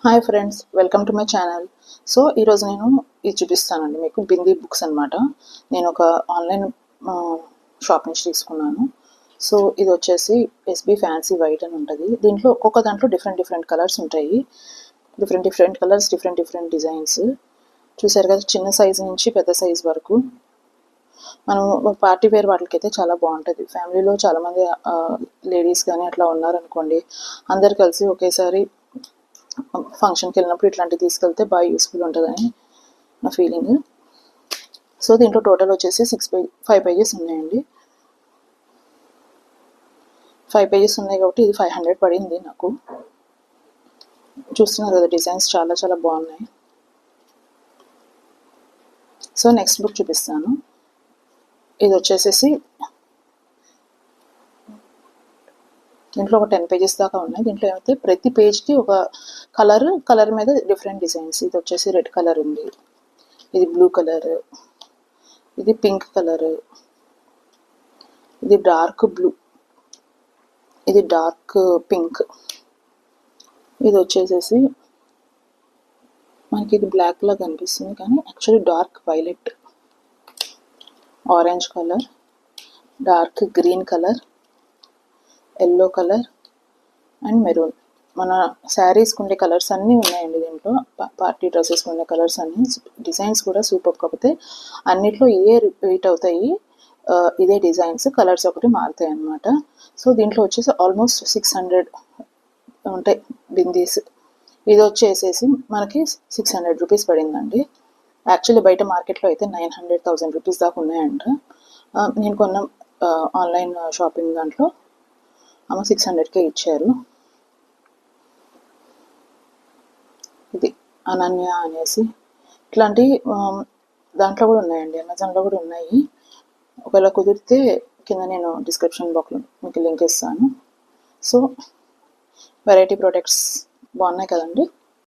Hi friends, welcome to my channel. So ఈరోజు నేను ఇది చూపిస్తానండి మీకు బిందీ బుక్స్ అనమాట. నేను ఒక ఆన్లైన్ షాప్ నుంచి తీసుకున్నాను. సో ఇది వచ్చేసి ఎస్బీ ఫ్యాన్సీ వైట్ అని ఉంటుంది. దీంట్లో ఒక్కొక్క దాంట్లో డిఫరెంట్ కలర్స్ ఉంటాయి. Different colours, different designs. చూసారు కదా, చిన్న సైజు నుంచి పెద్ద సైజు వరకు. మనం పార్టీ వేర్ వాటికైతే చాలా బాగుంటుంది. ఫ్యామిలీలో చాలామంది లేడీస్ కానీ అట్లా ఉన్నారనుకోండి, అందరు కలిసి ఒకేసారి ఫంక్షన్కి వెళ్ళినప్పుడు ఇట్లాంటివి తీసుకెళ్తే బాగా యూస్ఫుల్ ఉంటుందని నా ఫీలింగ్. సో దీంట్లో టోటల్ వచ్చేసి 5 పేజెస్ ఉన్నాయండి. 5 పేజెస్ ఉన్నాయి కాబట్టి ఇది 500 పడింది నాకు. చూస్తున్నారు కదా, డిజైన్స్ చాలా బాగున్నాయి. సో నెక్స్ట్ బుక్ చూపిస్తాను. ఇది వచ్చేసేసి దీంట్లో ఒక 10 పేజెస్ దాకా ఉన్నాయి. దీంట్లో ఏమైతే ప్రతి పేజ్కి ఒక కలర్ మీద డిఫరెంట్ డిజైన్స్. ఇది వచ్చేసి రెడ్ కలర్ ఉంది, ఇది బ్లూ కలర్, ఇది పింక్ కలర్, ఇది డార్క్ బ్లూ, ఇది డార్క్ పింక్, ఇది వచ్చేసేసి మనకి ఇది బ్లాక్ లా కనిపిస్తుంది కానీ actually dark violet, orange colour, dark green colour, yellow colour and maroon. మన శారీస్కి ఉండే కలర్స్ అన్నీ ఉన్నాయండి దీంట్లో. పార్టీ డ్రెస్సెస్కి ఉండే కలర్స్ అన్నీ. డిజైన్స్ కూడా సూపర్. కాకపోతే అన్నిట్లో ఇదే రిపీట్ అవుతాయి, ఇదే డిజైన్స్, కలర్స్ ఒకటి మారుతాయి అన్నమాట. సో దీంట్లో వచ్చేసి ఆల్మోస్ట్ 600 ఉంటాయి బిందీస్. ఇది వచ్చేసేసి మనకి 600 రూపీస్ పడిందండి. యాక్చువల్లీ బయట మార్కెట్లో అయితే 900,000 రూపీస్ దాకా ఉన్నాయంట. నేను కొన్న ఆన్లైన్ షాపింగ్ దాంట్లో ఆమె 600కే ఇచ్చారు. ఇది అనన్య అనేసి ఇట్లాంటి దాంట్లో కూడా ఉన్నాయండి, అమెజాన్లో కూడా ఉన్నాయి. ఒకవేళ కుదిరితే కింద నేను డిస్క్రిప్షన్ బాక్స్లో మీకు లింక్ ఇస్తాను. సో వెరైటీ ప్రోడక్ట్స్ బాగున్నాయి కదండి.